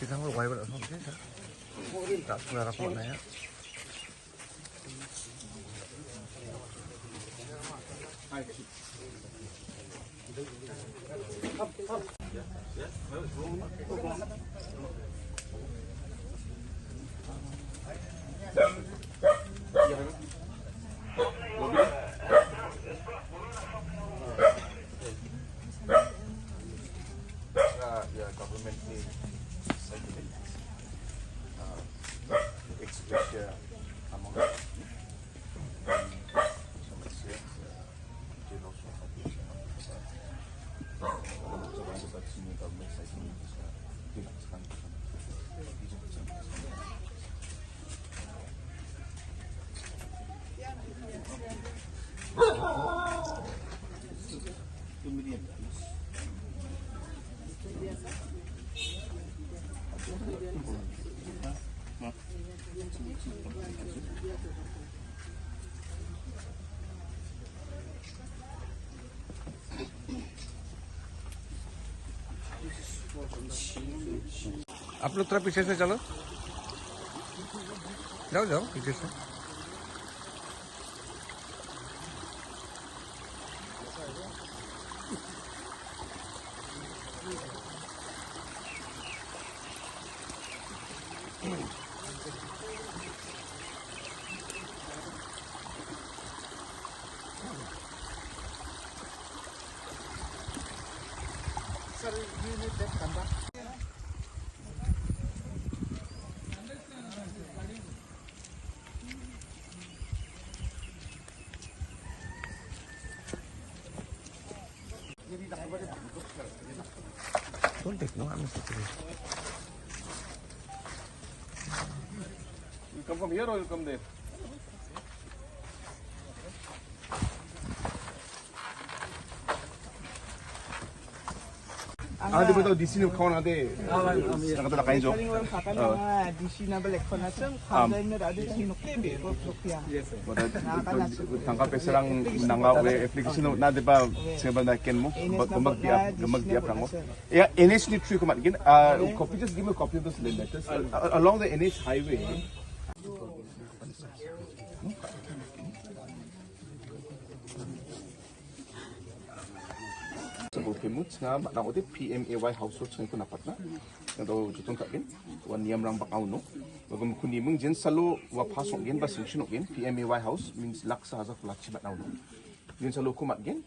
Pisang lu kuai berapa sih? Tak pernah rapor ya. Ya government ni eksekusi among आप लोग थोड़ा पीछे से चलो, जाओ जाओ पीछे से। Sir, you need that camera. Don't take no, I'm not. You come from here or you come there? Ada betul di sini kawan ada. Nak kata kain jok. Di sini balik konasem, kalau ini ada di sini kebe, kopiah. Tangkap peserang nangau application na de ba seba na ken mo gumag dia prang mo. Yeah, NH ni tree kumat gin. Copy, just give me a copy of those letters along the NH highway. Sebut nga nak uti PMAY household ng kunapat na ito jutong tagin wan niyam rang bakaw no bagam kundi mong jen salo wa pasok gen ba sanction gen PMAY house means laksa haza flat chibat na no jen salo kumat gen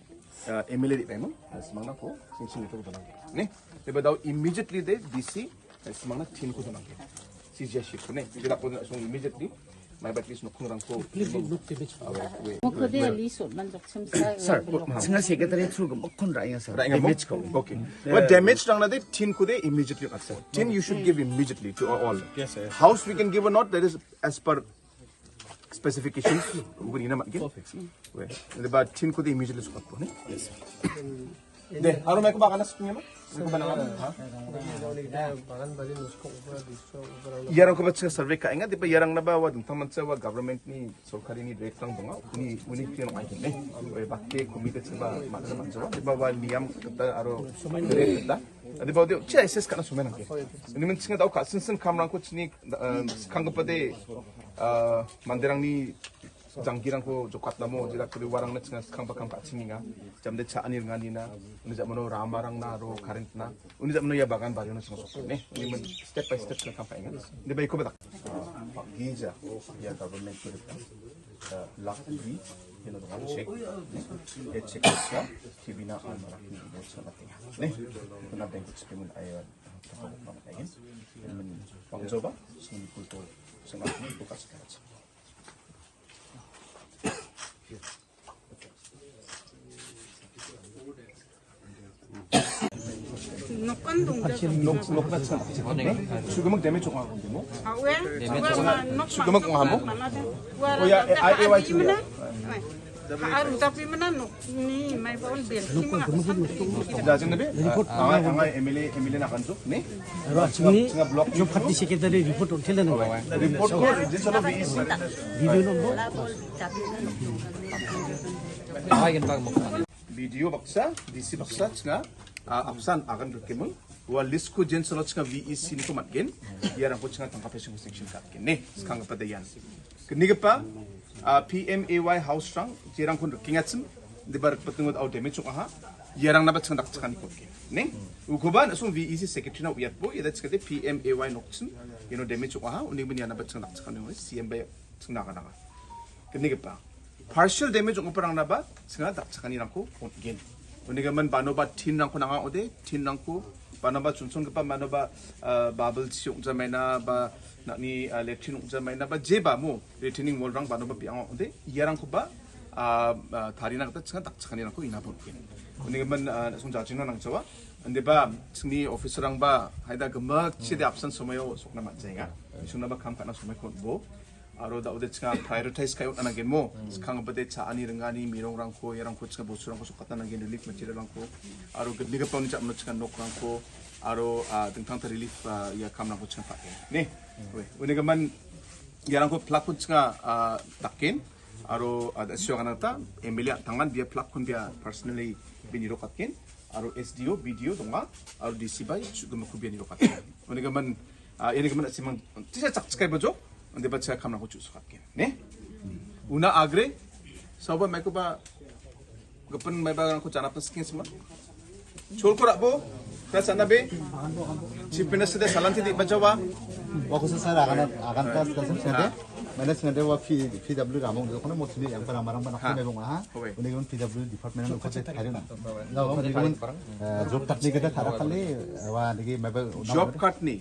MLA di pemo semang na ko sanction ito ko lang ne diba daw immediately de DC semang na tin ko to lang CJ shift ne tidak ko na immediately may batlis no kung rang ko Sir, singa secretary through mokon raya sir. Damage ko. Okay. But damage rang na de tin ko de immediately sir. Tin you should give immediately to all. Yes sir. House we can give or not, that is as per specifications. Uguri na magin. We. But tin ko de immediately sukat po ne. Yes sir. De, aro may ko baka na sa niya mo? Ano ba na ha? Yarang ko ba sa survey ka nga di ba yarang na ba wa dun taman sa wa government ni sorkari ni direct lang bunga ni tin ang item eh. We bakke committed sa ba man sa di ba wa niyam kata aro direct di ba di cha SS ka na sumen ang. Ni man singa daw ka sinsen kamrang ko chini kangpade mandirang ni 장기랑 그 조카다 뭐 제가 그리 와랑 내가 캉박캉 같이니가 잠대 차 아니는 아니나 우리 잡으로 라마랑 나로 가렌트나 우리 잡으로 야 바간 바리는 소소네 우리는 스텝 바이 스텝 그 캄파잉 근데 바 이거 보다 기자 야 가버먼트 그랬다 락비 얘는 도 체크 에 체크가 기비나 알마라 그 처마팅 네 그나 뱅크 스피문 아이어 타고 나가긴 그러면 방조바 손이 굴도 생각하면 똑같이 가자 수금은 때문에 조금한 건데 뭐? 수금은 공하모? 오야 아이와 지금 tapi menanuk ni mai baul bil 자진 나베 아 MLA 나간죠? 네? 지금 요 파티 세크레터리 리포트 텔레는 거야. 리포트 거 이제 저는 비디오는 뭐? 비디오 박사, DC 박사, nga absan akan berkemul wa list ko jen solo chika VEC ni ko matgen yarang ko chika tangka pesing section katgen ne skang pa de yan kniga pa PMAY house rang jirang kun kingatsum de bar patungot au damage ha yarang na ba chang dak chakani ko ke ne ukoban sung VEC secretary na uyat bo yada chika de PMAY nokchum you know damage ha unig bin yana ba chang dak chakani ho CM ba chang naga naga kniga pa partial damage ong parang na ba chang dak chakani rang ko again uniga man banoba tin rang ko nanga ode tin rang ko banoba chunchon pa banoba bubble chiung jamaina ba nani lectin jamaina ba jeba mo retaining wall rang banoba piang ode yarang ko ba 다리나 그때 지금 딱 착한이랑 거 이나 볼게. 근데만 손자 지나 낭 저와 근데 봐 승리 오피스랑 봐 하이다 그막 시대 앞선 소매요 속나 맞자이가 손나 봐 감가나 소매 콘보 아로다 어디 지가 프라이어타이즈 가요 안하게 뭐 강업대 차 아니는 가니 미롱랑 코 얘랑 코치가 보수랑 코 속갔다는 게 릴리프 material랑 코 아로 그 네가 빠는 잡는 지가 녹랑 코 아로 등탕타 릴리프 야 감랑 코치가 파게 네 왜 우리가만 얘랑 코 플락 코치가 닦긴 Aro ada siapa nata emilia tangan dia pelakon dia personally biniro katkin aro SDO video donga aro DC by juga maku biniro katkin. Mereka man ini keman asimang tidak cak cekai bojo, ande baca kamera aku cus katkin. Ne? Una agre, sahabat mereka ba gapan mereka aku jangan apa skin semua. Chol korak bo, kerana nabe, chief minister dia salanti di bacawa. Waktu saya akan tas kasih मैंने सुना वो PW रामों जो कोने मोचली yang barang-barang banyak memang ah ini kan PW department में कुछ है ना ना ini kan job cut nih kita taruh kali wah ini memang job cut nih